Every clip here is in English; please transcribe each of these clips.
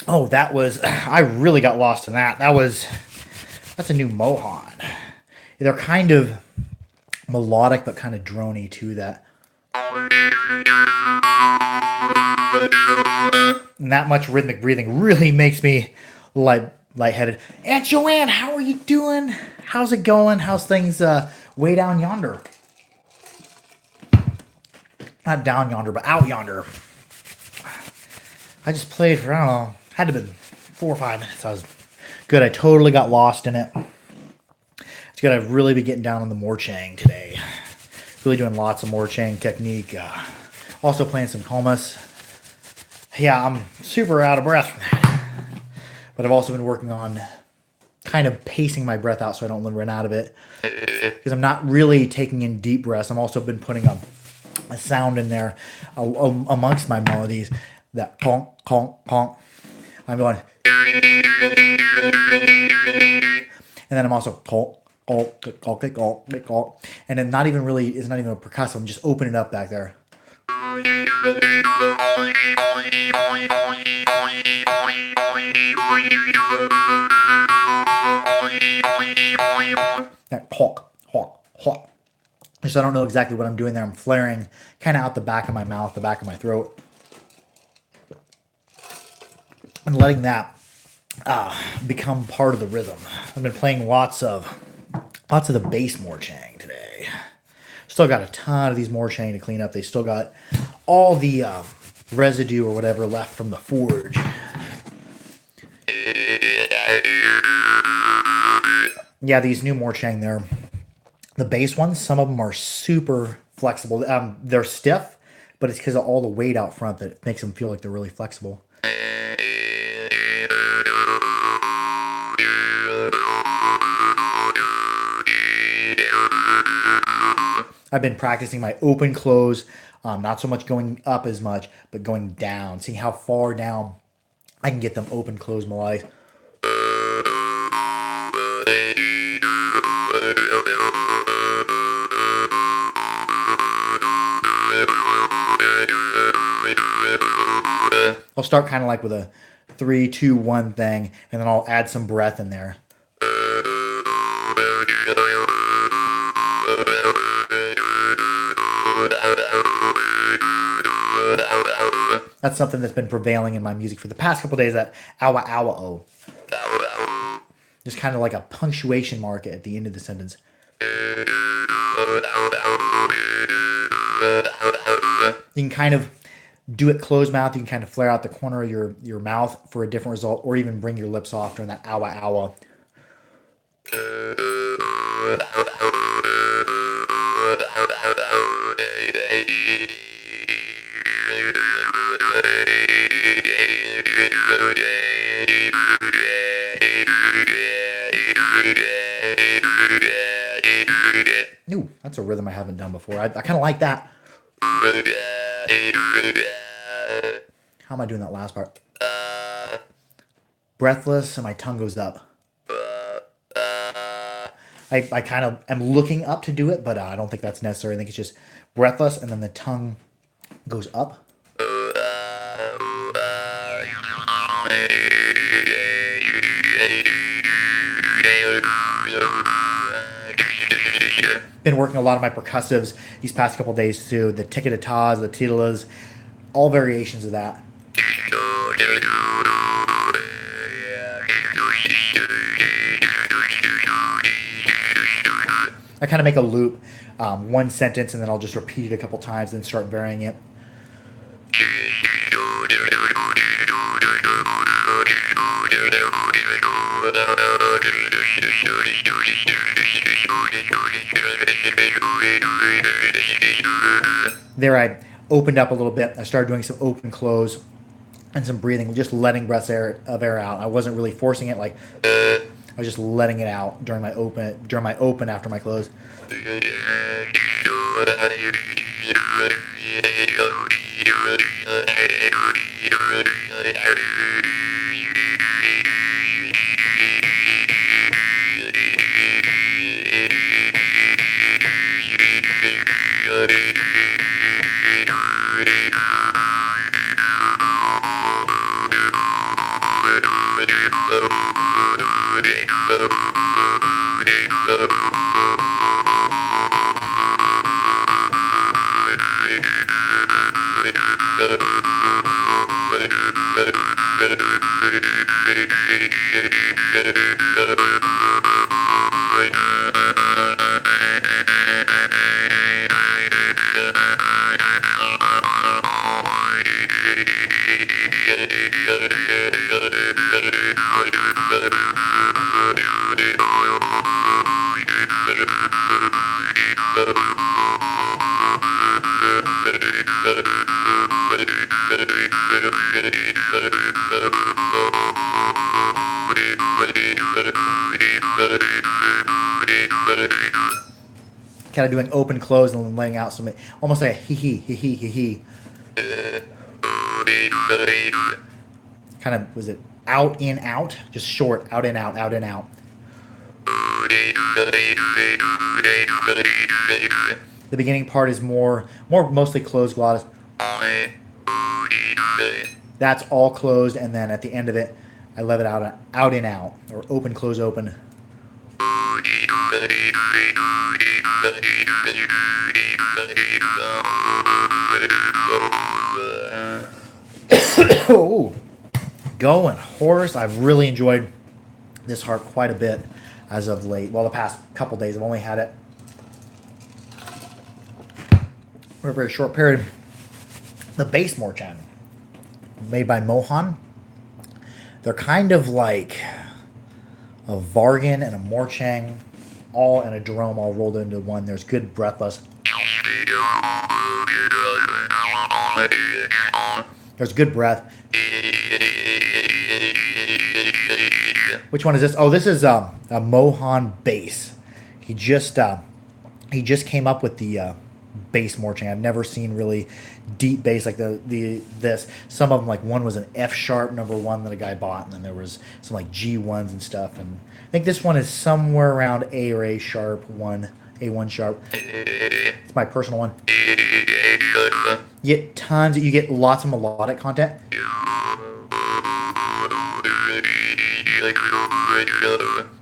Oh, that was, I really got lost in that. That's a new Mohan. They're kind of melodic, but kind of drony too. And that much rhythmic breathing really makes me lightheaded. Aunt Joanne, how are you doing? How's it going? How's things way down yonder? Not down yonder, but out yonder. I just played for, I don't know, had to have been 4 or 5 minutes. I was good. I totally got lost in it. It's good. I've really been getting down on the Morchang today. Really doing lots of Morchang technique. Also playing some Comas. Yeah, I'm super out of breath from that. But I've also been working on kind of pacing my breath out so I don't run out of it. Because I'm not really taking in deep breaths. I've also been putting a sound in there amongst my melodies. That conk, conk, conk. I'm going. And then I'm also conk, conk, conk, conk, conk. And then it's not even a percussive. I'm just opening it up back there. That hawk, hawk, hawk. So I don't know exactly what I'm doing there. I'm flaring kind of out the back of my mouth, the back of my throat. And letting that become part of the rhythm. I've been playing lots of the bass Morchang today. Still got a ton of these Morchang to clean up. They still got all the residue or whatever left from the forge. Yeah, these new Morchang, the bass ones, some of them are super flexible. They're stiff, but it's because of all the weight out front that makes them feel like they're really flexible. I've been practicing my open close, not so much going up as much, but going down, seeing how far down I can get them open close melodic. I'll start kind of like with a 3, 2, 1 thing, and then I'll add some breath in there. That's something that's been prevailing in my music for the past couple days. That awa awa o, just kind of like a punctuation mark at the end of the sentence. You can kind of do it closed mouth. You can kind of flare out the corner of your mouth for a different result, or even bring your lips off during that awa awa. Ooh, that's a rhythm I haven't done before. I kind of like that. How am I doing that last part? Breathless, and my tongue goes up. I kind of am looking up to do it, but I don't think that's necessary. I think it's just breathless, and then the tongue goes up. Been working a lot of my percussives these past couple days too. The ticketatas, the titalas, all variations of that. I kind of make a loop, one sentence, and then I'll just repeat it a couple times, and start varying it. There I opened up a little bit. I started doing some open close. and some breathing, just letting breaths of air out. I wasn't really forcing it. Like I was just letting it out during my open after my close. Kind of doing open, close, and then letting out some, almost like a hee. Kind of, was it out, in, out? Just short, out, in, out, out, in, out. The beginning part is more mostly closed glottis. That's all closed, and then at the end of it, I let it out, in, out, or open, close, open. Oh, going horse. I've really enjoyed this harp quite a bit as of late. Well, the past couple days, I've only had it for a very short period. The bass Morchan, made by Mohan. They're kind of like a Vargan and a Morchang, all and a Jerome all rolled into one. There's good breathless. There's good breath. Which one is this? Oh, this is a Mohan bass. He just came up with the bass Morchang. I've never seen really deep bass like this. Some of them, like one was an F sharp number 1 that a guy bought, and then there was some like G1s and stuff. And I think this one is somewhere around A or A sharp 1, A1 sharp. It's my personal one. You get lots of melodic content.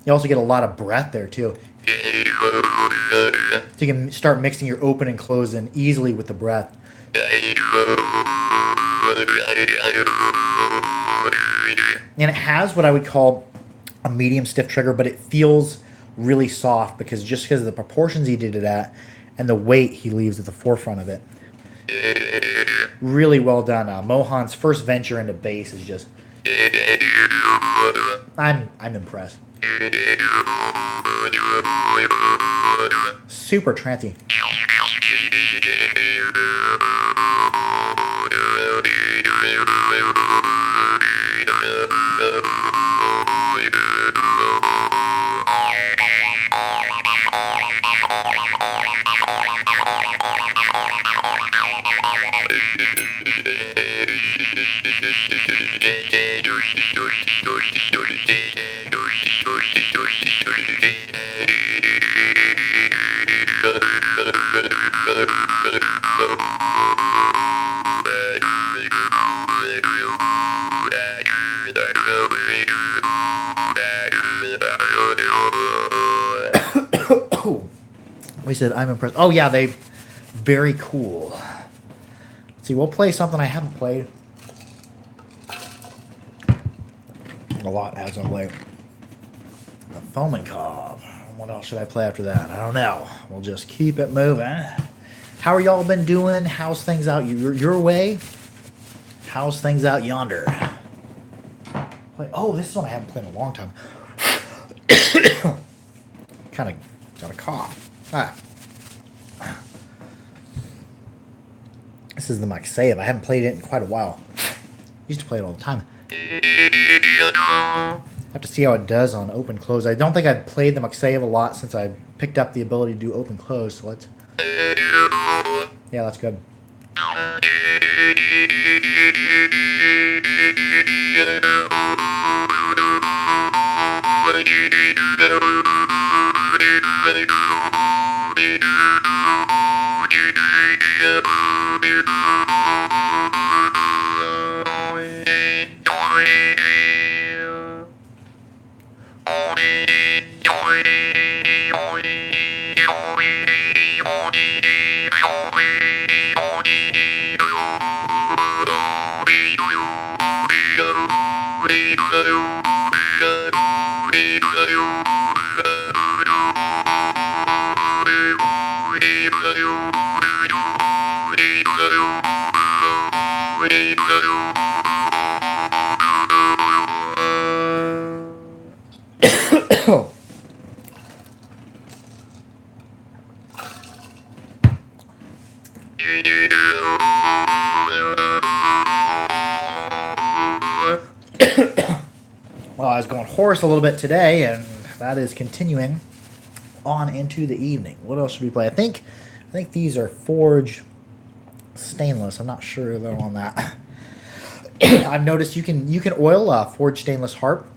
You also get a lot of breath there too. So you can start mixing your open and close in easily with the breath. And it has what I would call a medium stiff trigger, but it feels really soft because of the proportions he did it at and the weight he leaves at the forefront of it. Really well done. Mohan's first venture into bass is just... I'm impressed. Super trancy. We said I'm impressed. Oh yeah, they very cool. Let's see, we'll play something I haven't played a lot as of late. The Foaming Cob. What else should I play after that? I don't know. We'll just keep it moving. How are y'all been doing? How's things out your way? How's things out yonder? Oh, this is one I haven't played in a long time. Kind of got a cough. This is the Maxeyev. I haven't played it in quite a while. Used to play it all the time. Have to see how it does on open close. I don't think I've played the Muxave a lot since I picked up the ability to do open close. So let's. Yeah, that's good. Well, I was going hoarse a little bit today, and that is continuing on into the evening. What else should we play? I think these are forged stainless. I'm not sure though on that. I've noticed you can oil a forged stainless harp,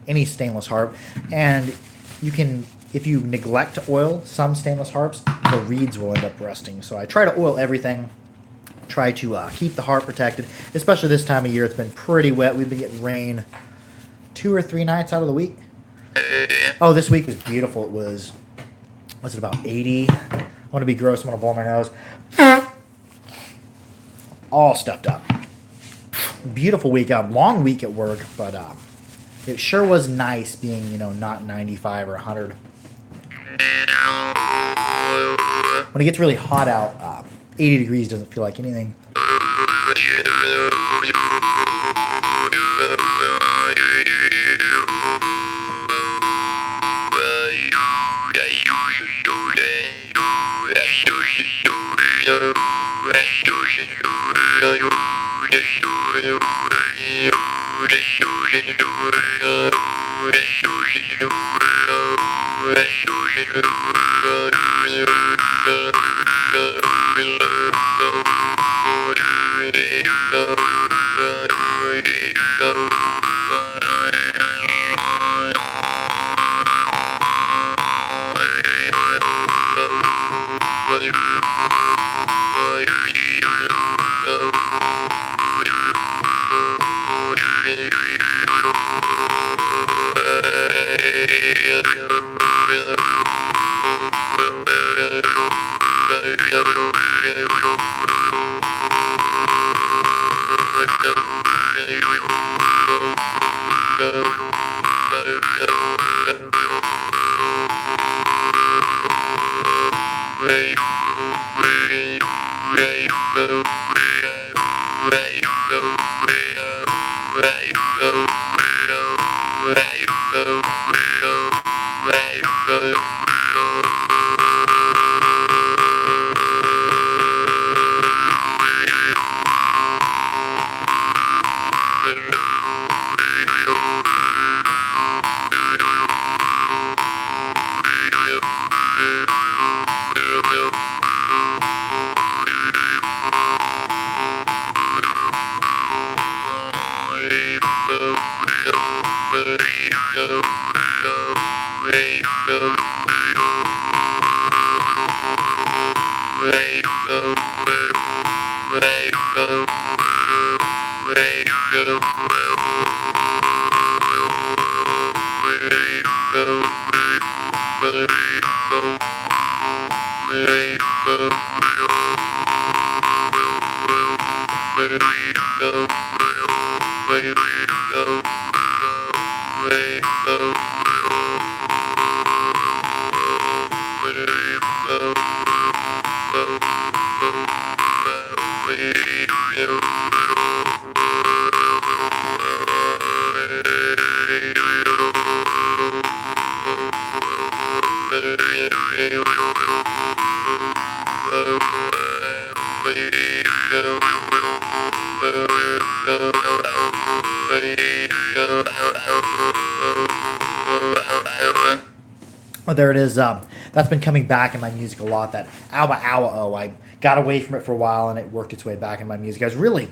any stainless harp, and you can, if you neglect to oil some stainless harps, the reeds will end up rusting. So I try to oil everything. Try to keep the harp protected, especially this time of year. It's been pretty wet. We've been getting rain 2 or 3 nights out of the week. Oh, this week was beautiful. It was it about 80? I want to be gross. I'm going to blow my nose. All stuffed up. Beautiful week. A long week at work, but it sure was nice being, not 95 or 100. When it gets really hot out, 80 degrees doesn't feel like anything. Oh, there it is. That's been coming back in my music a lot. That Awa Awa Oh. I got away from it for a while and it worked its way back in my music. I was really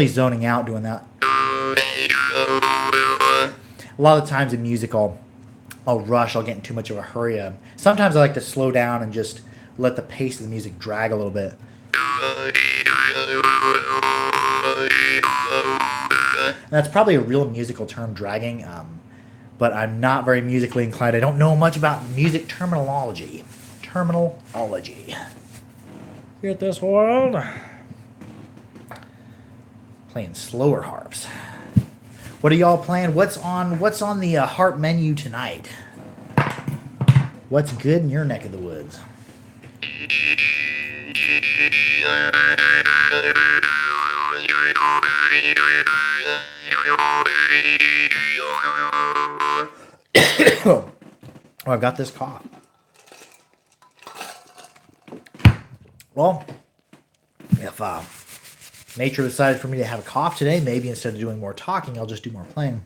zoning out doing that. A lot of times in music, I'll rush. I'll get in too much of a hurry. Sometimes I like to slow down and just let the pace of the music drag a little bit. And that's probably a real musical term, dragging. But I'm not very musically inclined. I don't know much about music terminology. Terminology. Get this world. Playing slower harps. What are y'all playing? What's on the harp menu tonight? What's good in your neck of the woods? Oh, I've got this cough. Well, if nature decided for me to have a cough today, maybe instead of doing more talking, I'll just do more playing.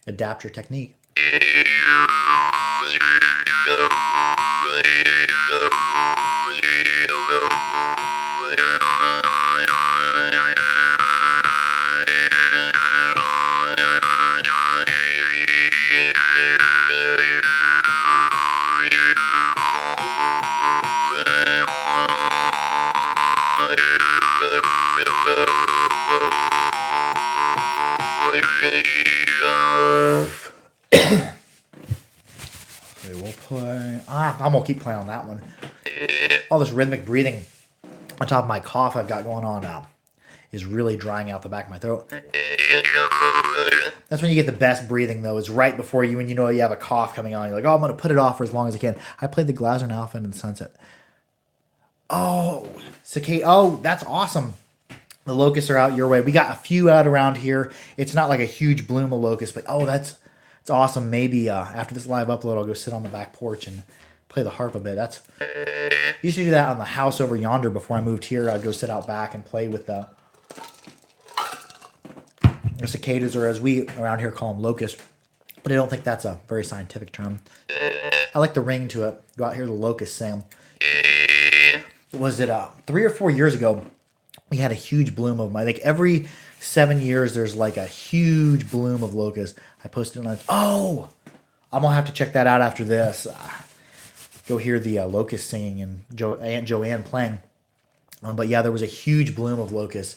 Adapt your technique. We'll play. I'm gonna keep playing on that one. All this rhythmic breathing on top of my cough I've got going on now is really drying out the back of my throat. That's when you get the best breathing, though. Is right before you, when you know you have a cough coming on. You're like, oh, I'm gonna put it off for as long as I can. I played the Glasner Alpha in the Sunset. Oh, cicada. Oh, that's awesome. The locusts are out your way. We got a few out around here. It's not like a huge bloom of locusts, but oh, it's awesome. Maybe after this live upload, I'll go sit on the back porch and play the harp a bit. I used to do that on the house over yonder before I moved here. I'd go sit out back and play with the cicadas, or as we around here call them, locusts. But I don't think that's a very scientific term. I like the ring to it. Go out here, the locusts sing. Was it 3 or 4 years ago? We had a huge bloom of like every 7 years there's like a huge bloom of locusts. I posted on oh, I'm gonna have to check that out after this. Go hear the locusts singing and Aunt Joanne playing. But yeah, there was a huge bloom of locusts.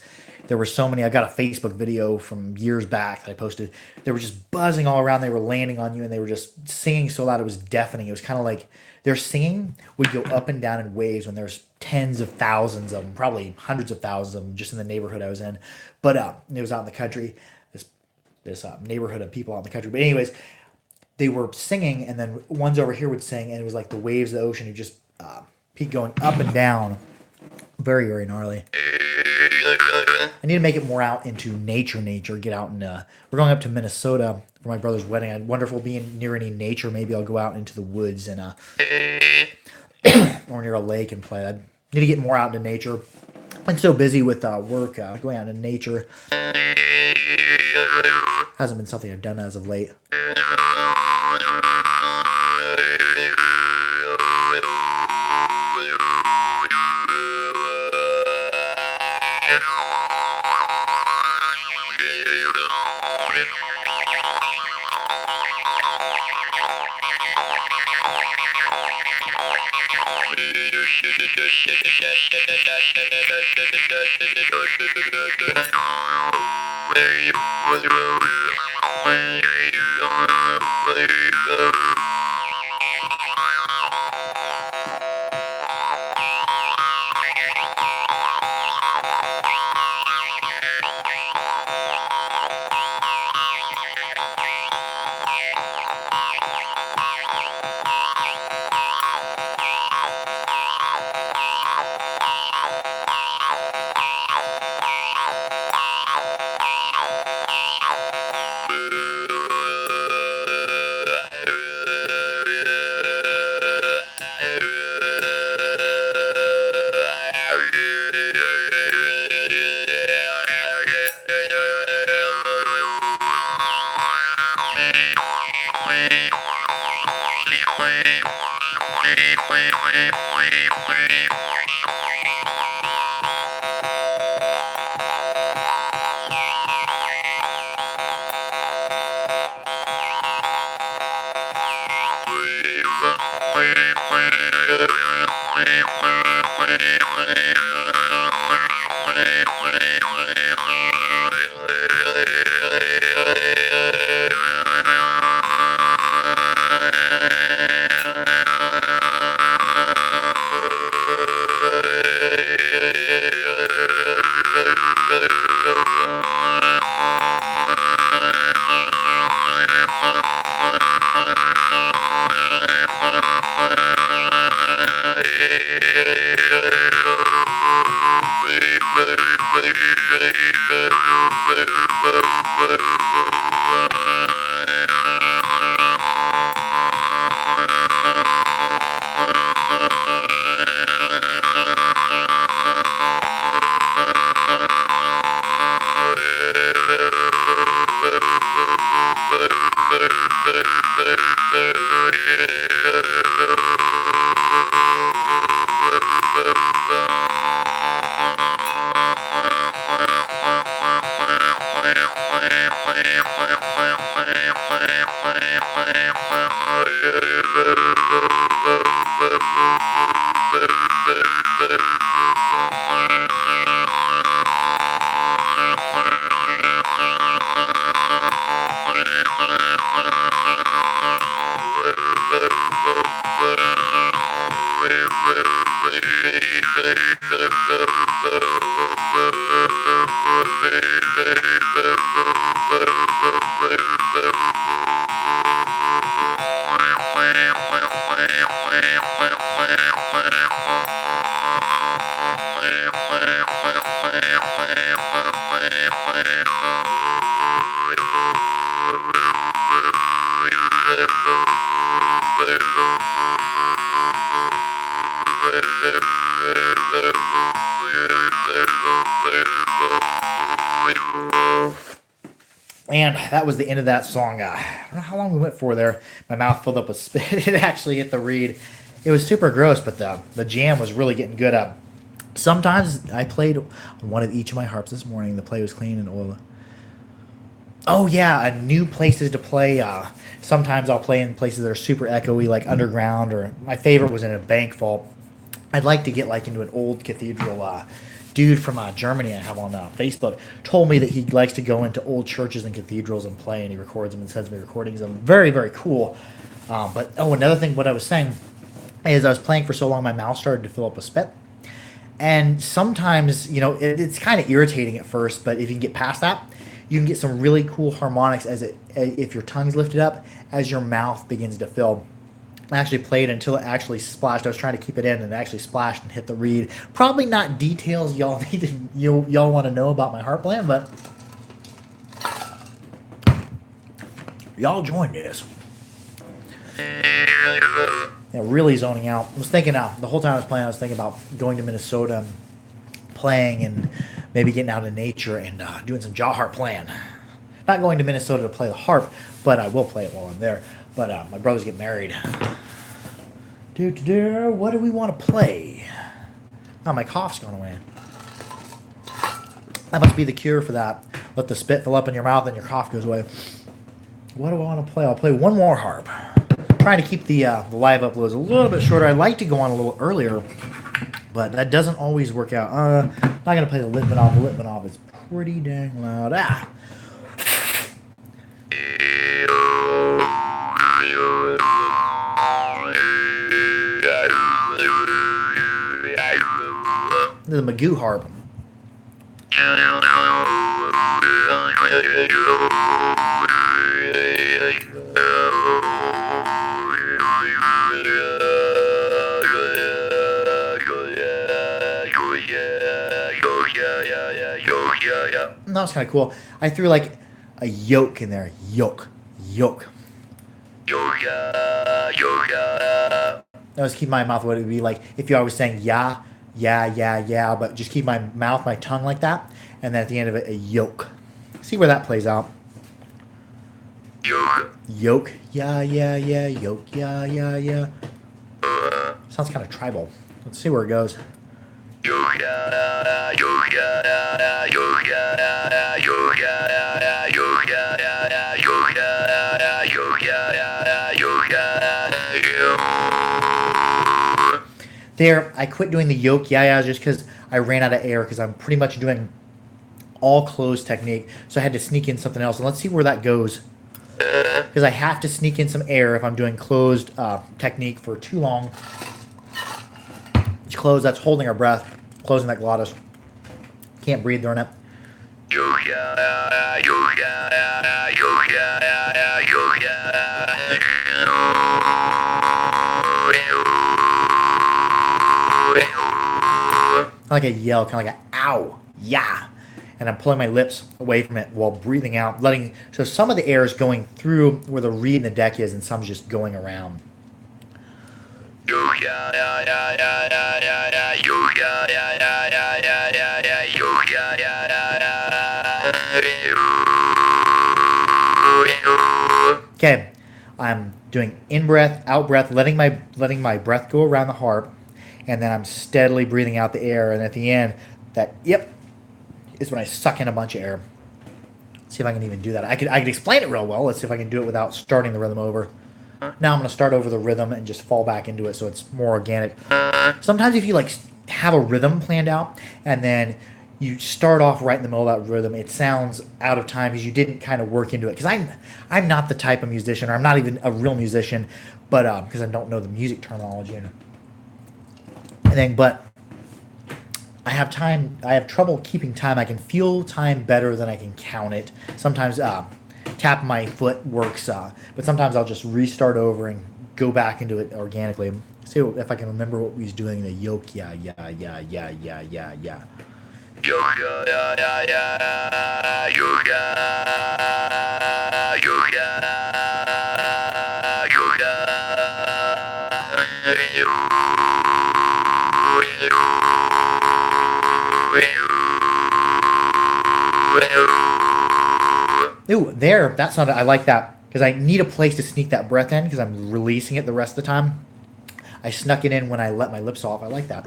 There were so many. I got a Facebook video from years back that I posted. They were just buzzing all around. They were landing on you and they were just singing so loud it was deafening. It was kind of like their singing would go up and down in waves when there's tens of thousands of them, probably hundreds of thousands of them just in the neighborhood I was in. But it was out in the country, this neighborhood of people out in the country. But anyways, they were singing, and then ones over here would sing, and it was like the waves of the ocean. You just keep going up and down. Very, very gnarly. I need to make it more out into nature. Get out and we're going up to Minnesota for my brother's wedding. I wonder if we'll be near any nature. Maybe I'll go out into the woods and or near a lake and play. I need to get more out into nature. I'm so busy with work, going out into nature. Hasn't been something I've done as of late. And that was the end of that song. I don't know how long we went for there. My mouth filled up with spit. It actually hit the reed. It was super gross, but the jam was really getting good. Sometimes I played on one of each of my harps this morning. The play was clean and oil. Oh yeah, new places to play. Sometimes I'll play in places that are super echoey, like underground, or my favorite was in a bank vault. I'd like to get like into an old cathedral. Dude from Germany I have on Facebook told me that he likes to go into old churches and cathedrals and play, and he records them and sends me recordings of them. Very, very cool. But another thing, what I was saying is I was playing for so long, my mouth started to fill up with spit. And sometimes, it's kind of irritating at first, but if you can get past that, you can get some really cool harmonics if your tongue's lifted up as your mouth begins to fill. I actually played until it actually splashed. I was trying to keep it in, and it actually splashed and hit the reed. Probably not details y'all y'all want to know about my harp playing, but y'all join this. Yeah, really zoning out. I was thinking the whole time I was playing, I was thinking about going to Minnesota, and playing, and maybe getting out in nature and doing some jaw harp playing. Not going to Minnesota to play the harp, but I will play it while I'm there. But my brothers get married. What do we want to play? Oh, my cough's gone away. That must be the cure for that. Let the spit fill up in your mouth and your cough goes away. What do I want to play? I'll play one more harp. Trying to keep the live uploads a little bit shorter. I'd like to go on a little earlier, but that doesn't always work out. I'm not going to play the Litvinov. The Litvinov is pretty dang loud. The Magoo harp. That was kind of cool. I threw like a yoke in there. Yoke. That was keep my mouth what it would be like if you always saying yeah, but just keep my mouth, my tongue like that, and then at the end of it, a yoke. See where that plays out. Yoke. Yeah, yoke, yeah. Sounds kind of tribal. Let's see where it goes. There, I quit doing the yoke yeah just because I ran out of air because I'm pretty much doing all closed technique. So I had to sneak in something else. And let's see where that goes. Because I have to sneak in some air if I'm doing closed technique for too long. It's closed, that's holding our breath, closing that glottis. Can't breathe during it. Like a yell, kind of like a ow, yeah. And I'm pulling my lips away from it while breathing out, so some of the air is going through where the reed in the deck is and some's just going around. Okay, I'm doing in breath, out breath, letting my breath go around the harp, and then I'm steadily breathing out the air. And at the end, that is when I suck in a bunch of air. Let's see if I can even do that. I could explain it real well. Let's see if I can do it without starting the rhythm over. Now I'm going to start over the rhythm and just fall back into it so it's more organic. Sometimes if you like have a rhythm planned out and then you start off right in the middle of that rhythm, it sounds out of time because you didn't kind of work into it. Because I'm not the type of musician, or I'm not even a real musician, but because I don't know the music terminology and everything. But I have time. I have trouble keeping time. I can feel time better than I can count it. Sometimes tap my foot works, but sometimes I'll just restart over and go back into it organically. See if I can remember what we was doing in the yoke. Yeah. Ooh, there, that sounded, I like that, because I need a place to sneak that breath in, because I'm releasing it the rest of the time. I snuck it in when I let my lips off. I like that.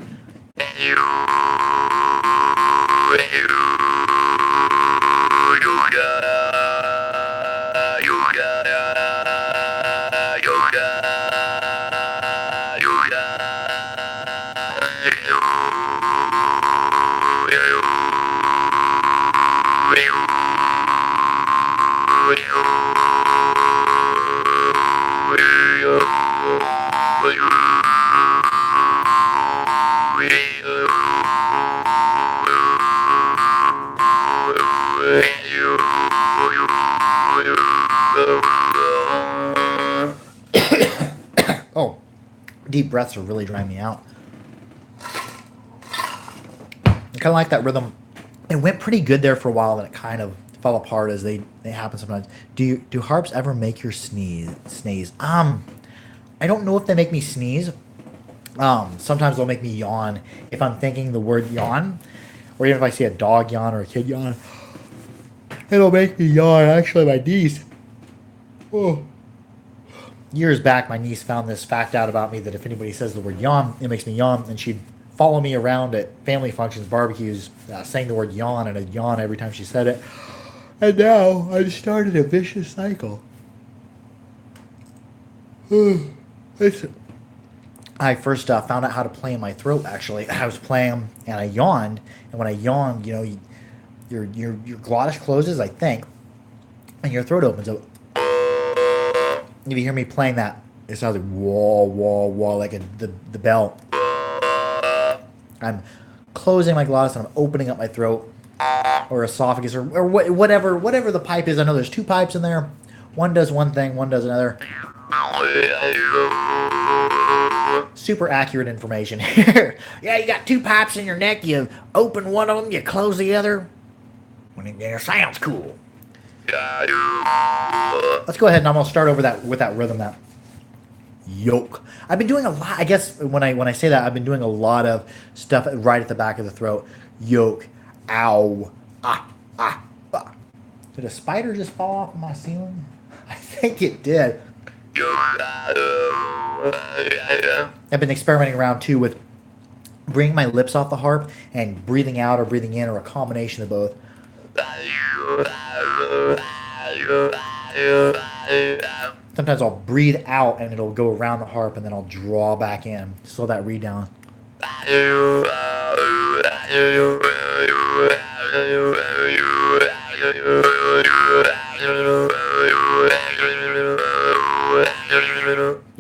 Oh, deep breaths are really drying me out. I kind of like that rhythm. It went pretty good there for a while, then it kind of fell apart as they happen sometimes. Do harps ever make your sneeze? I don't know if they make me sneeze. Sometimes they'll make me yawn if I'm thinking the word yawn, or even if I see a dog yawn or a kid yawn. It'll make me yawn. Actually, my niece. Oh. Years back, my niece found this fact out about me that if anybody says the word yawn, it makes me yawn, and she'd follow me around at family functions, barbecues, saying the word yawn, and I'd yawn every time she said it. And now I started a vicious cycle. I first found out how to play in my throat. Actually, I was playing and I yawned, and when I yawned, you know, your glottis closes, I think, and your throat opens up. If you hear me playing that, it sounds like wah wah wah, like the bell. I'm closing my glottis and I'm opening up my throat or esophagus or whatever the pipe is. I know there's two pipes in there. One does one thing, one does another. Super accurate information here. Yeah, you got two pipes in your neck. You open one of them, you close the other. It sounds cool. Let's go ahead and I'm gonna start over that with that rhythm. That yoke. I've been doing a lot. I guess when I say that, I've been doing a lot of stuff right at the back of the throat. Yoke. Ow. Ah. Did a spider just fall off of my ceiling? I think it did. I've been experimenting around too with bringing my lips off the harp and breathing out or breathing in or a combination of both. Sometimes I'll breathe out and it'll go around the harp and then I'll draw back in. Slow that reed down.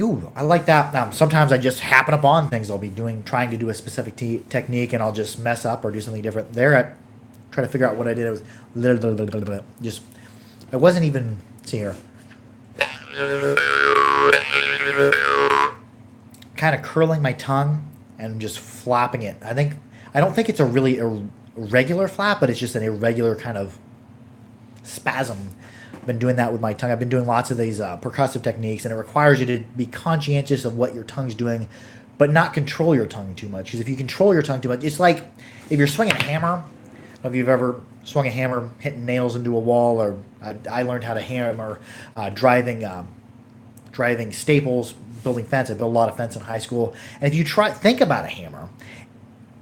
Ooh, I like that. Sometimes I just happen upon things I'll be trying to do a specific technique, and I'll just mess up or do something different. There, I try to figure out what I did. It was just, I wasn't even, see here, kind of curling my tongue and just flapping it. I don't think it's a really irregular flap, but it's just an irregular kind of spasm. I've been doing that with my tongue. I've been doing lots of these percussive techniques, and it requires you to be conscientious of what your tongue's doing, but not control your tongue too much. Because if you control your tongue too much, it's like if you're swinging a hammer. I don't know if you've ever swung a hammer, hitting nails into a wall, or I learned how to hammer driving staples, building fence. I built a lot of fence in high school. And if you think about a hammer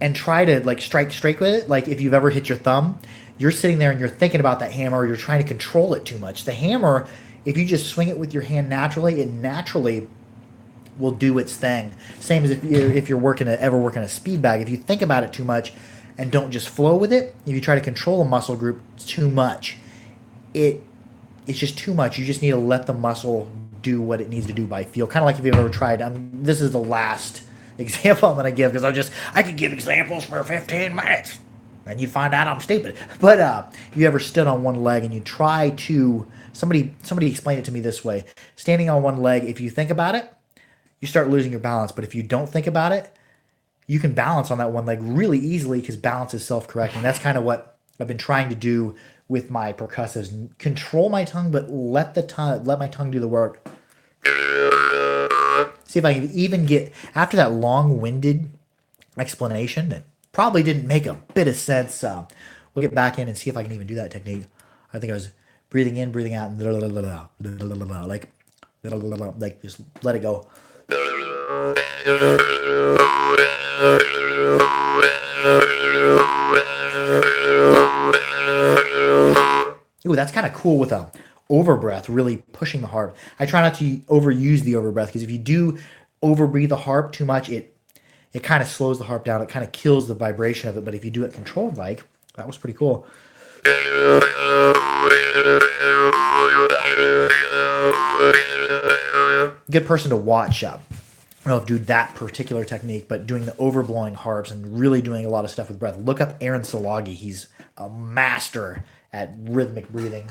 and try to like strike straight with it, like if you've ever hit your thumb, you're sitting there and you're thinking about that hammer, or you're trying to control it too much. The hammer, if you just swing it with your hand naturally, it naturally will do its thing. Same as if you're ever working a speed bag. If you think about it too much and don't just flow with it, if you try to control a muscle group too much, it's just too much. You just need to let the muscle do what it needs to do by feel. Kind of like if you've ever tried, this is the last example I'm going to give, because I could give examples for 15 minutes. And you find out I'm stupid. But you ever stood on one leg and you try to, somebody explained it to me this way. Standing on one leg, if you think about it, you start losing your balance. But if you don't think about it, you can balance on that one leg really easily, because balance is self-correcting. That's kind of what I've been trying to do with my percussives. Control my tongue, but let my tongue do the work. See if I can even get, after that long-winded explanation that probably didn't make a bit of sense. We'll get back in and see if I can even do that technique. I think I was breathing in, breathing out, like just let it go. Ooh, that's kind of cool with a overbreath, really pushing the harp. I try not to overuse the overbreath, because if you do overbreathe the harp too much, it kind of slows the harp down. It kind of kills the vibration of it. But if you do it controlled, like, that was pretty cool. Good person to watch. I don't know if do that particular technique, but doing the overblowing harps and really doing a lot of stuff with breath. Look up Aaron Salagi. He's a master at rhythmic breathing.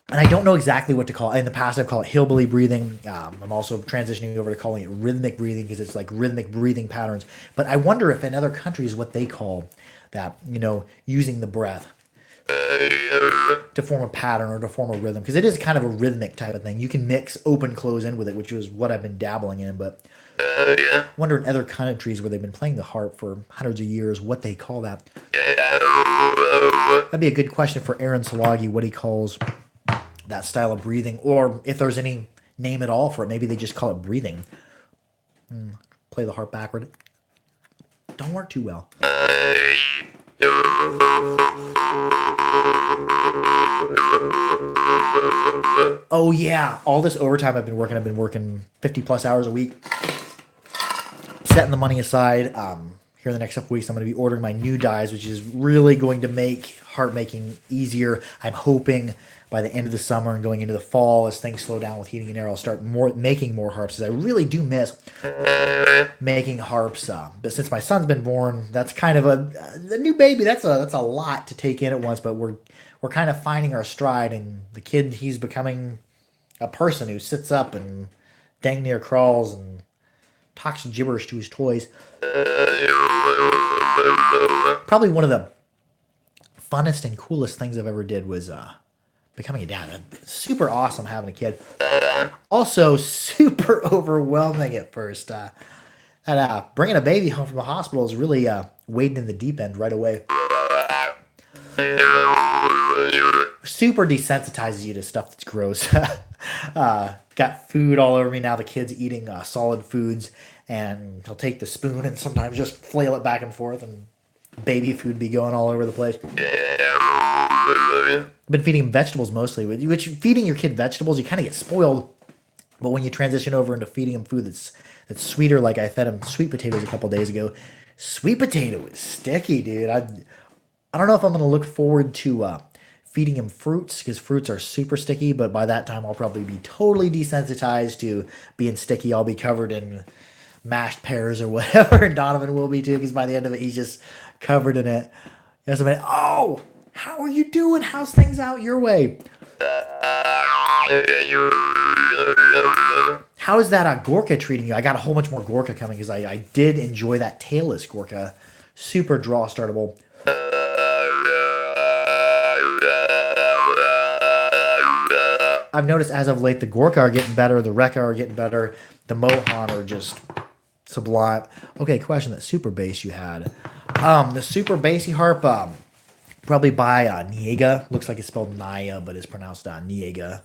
And I don't know exactly what to call it. In the past, I've called it hillbilly breathing. I'm also transitioning over to calling it rhythmic breathing, because it's like rhythmic breathing patterns. But I wonder if in other countries what they call that, using the breath to form a pattern or to form a rhythm. Because it is kind of a rhythmic type of thing. You can mix open, close in with it, which is what I've been dabbling in. But I wonder in other countries where they've been playing the harp for hundreds of years, what they call that. That'd be a good question for Aaron Salagi, what he calls that style of breathing, or if there's any name at all for it. Maybe they just call it breathing. Play the harp backward. Don't work too well. Oh yeah, all this overtime I've been working 50 plus hours a week, setting the money aside. Here in the next couple weeks, I'm going to be ordering my new dies, which is really going to make harp making easier. I'm hoping by the end of the summer and going into the fall, as things slow down with heating and air, I'll start making more harps, because I really do miss making harps. But since my son's been born, that's kind of a new baby. That's a lot to take in at once. But we're kind of finding our stride, and the kid, he's becoming a person who sits up and dang near crawls and talks gibberish to his toys. Probably one of the funnest and coolest things I've ever did was becoming a dad. Super awesome having a kid. Also super overwhelming at first. Bringing a baby home from the hospital is really wading in the deep end right away. Super desensitizes you to stuff that's gross. Got food all over me now. The kid's eating solid foods, and he'll take the spoon and sometimes just flail it back and forth, and baby food be going all over the place. I've been feeding him vegetables mostly. Which feeding your kid vegetables, you kind of get spoiled. But when you transition over into feeding him food that's sweeter, like I fed him sweet potatoes a couple days ago, sweet potato is sticky, dude. I don't know if I'm gonna look forward to feeding him fruits because fruits are super sticky. But by that time, I'll probably be totally desensitized to being sticky. I'll be covered in mashed pears or whatever, and Donovan will be too because by the end of it, he's just covered in it. Yes, I mean, oh, how are you doing? How's things out your way? How is that Gorka treating you? I got a whole bunch more Gorka coming because I did enjoy that tailless Gorka. Super draw startable. I've noticed as of late the Gorka are getting better, the Rekka are getting better, the Mohan are just sublime. Okay, question that super bass you had. The super bassy harp, probably by Niega. Looks like it's spelled Naya, but it's pronounced Niega.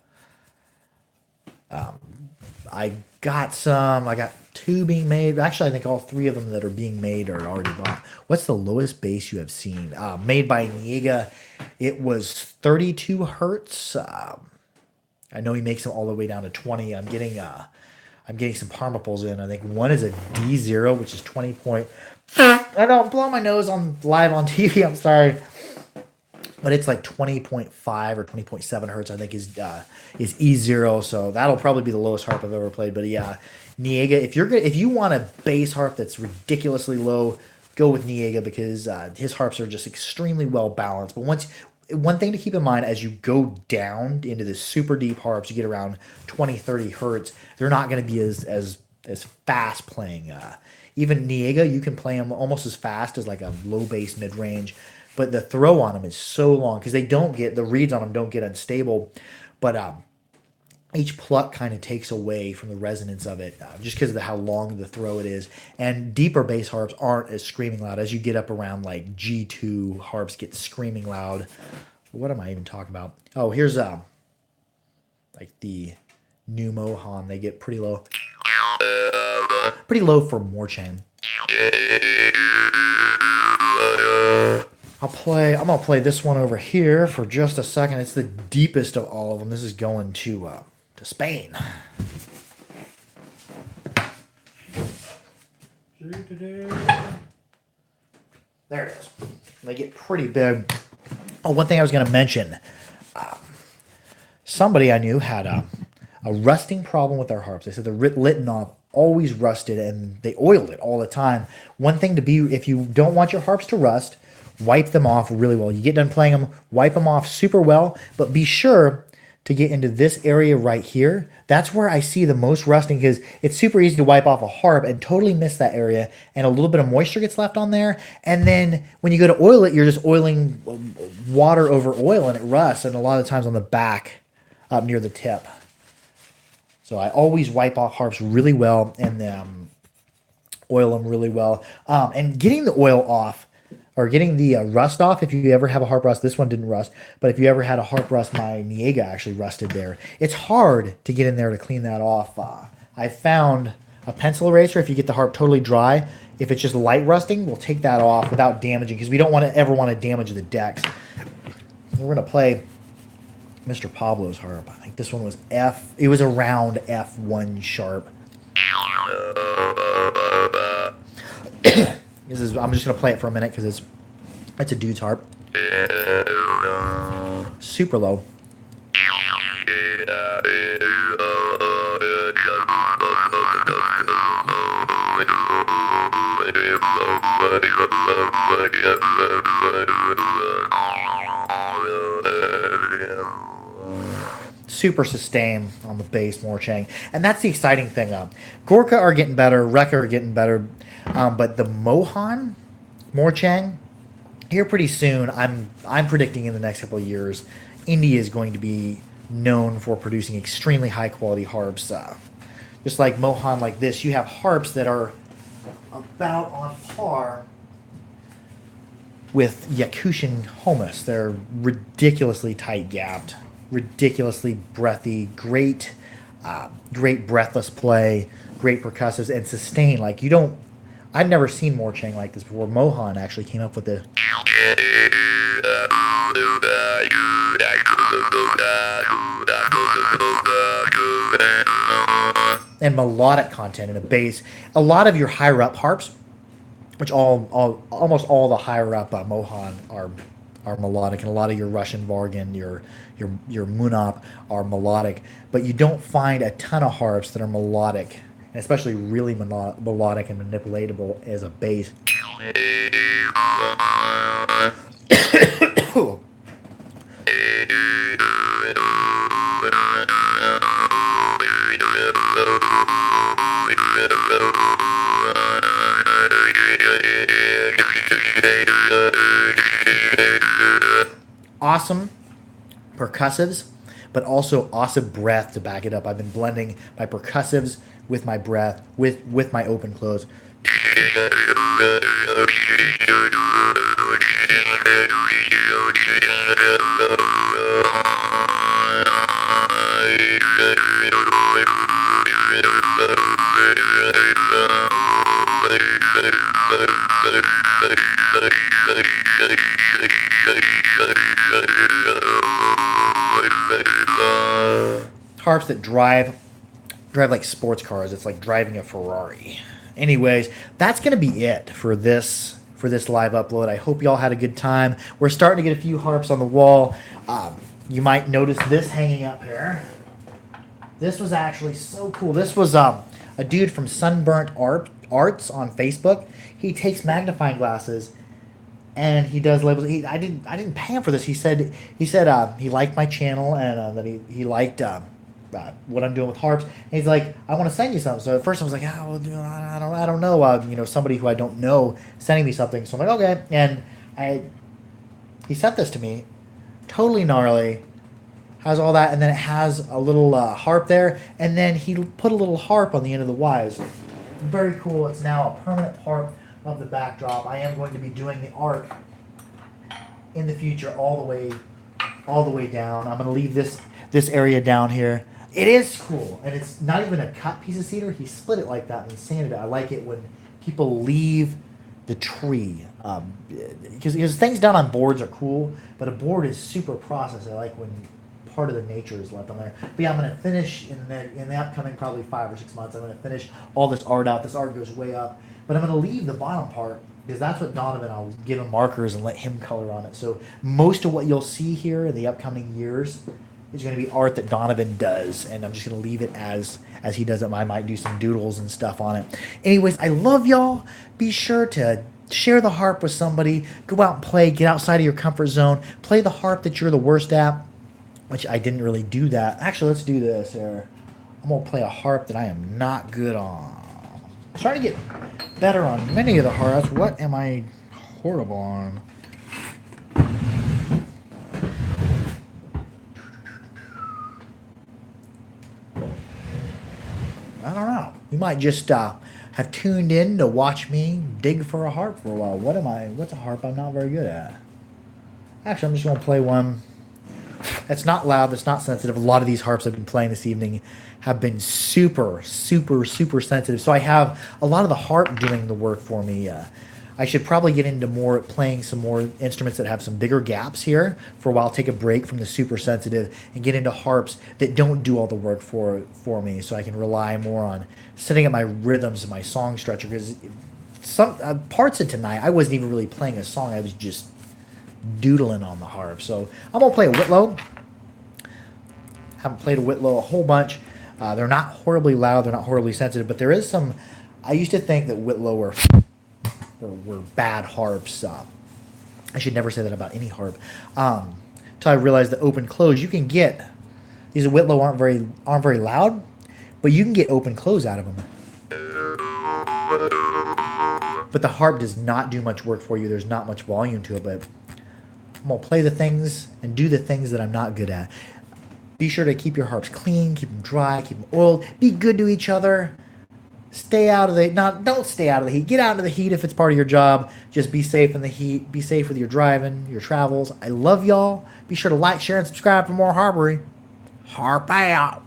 I got some. I got two being made. Actually, I think all three of them that are being made are already bought. What's the lowest bass you have seen? Made by Niega. It was 32 hertz. I know he makes them all the way down to 20. I'm getting some Parmapulls in. I think one is a D0, which is 20 point. I know I'm blowing my nose on live on TV. I'm sorry. But it's like 20.5 or 20.7 hertz, I think, is E0. So that'll probably be the lowest harp I've ever played. But yeah, Niega. If you want a bass harp that's ridiculously low, go with Niega because his harps are just extremely well balanced. But one thing to keep in mind as you go down into the super deep harps, you get around 20, 30 hertz. They're not going to be as fast playing. Even Niega, you can play them almost as fast as like a low bass mid range. But the throw on them is so long because the reeds on them don't get unstable. But each pluck kind of takes away from the resonance of it just because of how long the throw it is. And deeper bass harps aren't as screaming loud. As you get up around like G2, harps get screaming loud. What am I even talking about? Oh, here's like the new Mohan. They get pretty low. Pretty low for Morchang. I'm gonna play this one over here for just a second. It's the deepest of all of them. This is going to Spain. There it is. They get pretty big. Oh, one thing I was gonna mention. Somebody I knew had a rusting problem with their harps. They said the Litvinov always rusted and they oiled it all the time. One thing to be, if you don't want your harps to rust, wipe them off really well. You get done playing them, wipe them off super well, but be sure to get into this area right here. That's where I see the most rusting because it's super easy to wipe off a harp and totally miss that area, and a little bit of moisture gets left on there. And then when you go to oil it, you're just oiling water over oil and it rusts, and a lot of times on the back up near the tip. So I always wipe off harps really well and oil them really well. And getting the oil off, or getting the rust off, if you ever have a harp rust, this one didn't rust, but if you ever had a harp rust, my Niega actually rusted there. It's hard to get in there to clean that off. I found a pencil eraser, if you get the harp totally dry, if it's just light rusting, we'll take that off without damaging, because we don't ever want to damage the decks. We're going to play Mr. Pablo's harp. I think this one was F. It was around F1 sharp. I'm just gonna play it for a minute because it's a dude's harp. Super low. Super sustain on the bass, Morchang. And that's the exciting thing. Gorka are getting better, Rekka are getting better, but the Mohan, Morchang, here pretty soon, I'm predicting in the next couple of years, India is going to be known for producing extremely high quality harps. Just like Mohan like this, you have harps that are about on par with Yakutian Homus. They're ridiculously tight gapped, ridiculously breathy, great Great breathless play, great percussives, and sustain. Like you don't. I've never seen more Chang like this before. Mohan actually came up with the and melodic content in a bass. A lot of your higher up harps, which almost all the higher up Mohan are melodic, and a lot of your Russian Vargan, your Munop are melodic, but you don't find a ton of harps that are melodic, and especially really melodic and manipulatable as a bass. Awesome percussives, but also awesome breath to back it up. I've been blending my percussives with my breath, with my open close. Harps that drive like sports cars. It's like driving a Ferrari. Anyways, that's gonna be it for this live upload. I hope y'all had a good time. We're starting to get a few harps on the wall. You might notice this hanging up here. This was actually so cool. This was a dude from Sunburnt Arts on Facebook. He takes magnifying glasses and he does labels. I didn't pay him for this. He said he liked my channel and that he liked what I'm doing with harps. And he's like, I want to send you something. So at first I was like, oh, I don't know. Somebody who I don't know sending me something. So I'm like, okay. And he sent this to me, totally gnarly. Has all that, and then it has a little harp there, and then he put a little harp on the end of the Y's. Very cool. It's now a permanent part of the backdrop. I am going to be doing the art in the future all the way down. I'm going to leave this area down here. It is cool, and it's not even a cut piece of cedar. He split it like that and he sanded it. I like it when people leave the tree, because things done on boards are cool, but a board is super processed. I like when part of the nature is left on there. But yeah, I'm going to finish in the upcoming probably 5 or 6 months. I'm going to finish all this art out. This art goes way up, but I'm going to leave the bottom part because that's what Donovan, I'll give him markers and let him color on it. So most of what you'll see here in the upcoming years is going to be art that Donovan does, and I'm just going to leave it as he does it. I might do some doodles and stuff on it. Anyways, I love y'all. Be sure to share the harp with somebody. Go out and play. Get outside of your comfort zone. Play the harp that you're the worst at, which I didn't really do that. Actually, let's do this here. I'm going to play a harp that I am not good on. I'm trying to get better on many of the harps. What am I horrible on? I don't know. You might just have tuned in to watch me dig for a harp for a while. What's a harp I'm not very good at? Actually, I'm just going to play one that's not loud, that's not sensitive. A lot of these harps I've been playing this evening have been super, super, super sensitive. So I have a lot of the harp doing the work for me. I should probably get into playing some more instruments that have some bigger gaps here for a while, take a break from the super sensitive and get into harps that don't do all the work for me, so I can rely more on setting up my rhythms and my song structure. Because some parts of tonight, I wasn't even really playing a song. I was just doodling on the harp. So I'm going to play a Whitlow. Haven't played a Whitlow a whole bunch. They're not horribly loud. They're not horribly sensitive, but there is some... I used to think that Whitlow were bad harps. I should never say that about any harp. Until I realized that open close, you can get... These Whitlow aren't very loud, but you can get open close out of them. But the harp does not do much work for you. There's not much volume to it, but I'm going to play the things and do the things that I'm not good at. Be sure to keep your harps clean, keep them dry, keep them oiled. Be good to each other. Stay out of the... Don't stay out of the heat. Get out of the heat if it's part of your job. Just be safe in the heat. Be safe with your driving, your travels. I love y'all. Be sure to like, share, and subscribe for more harpery. Harp out.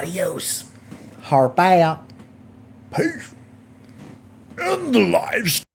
Adios. Harp out. Peace. End the live stream.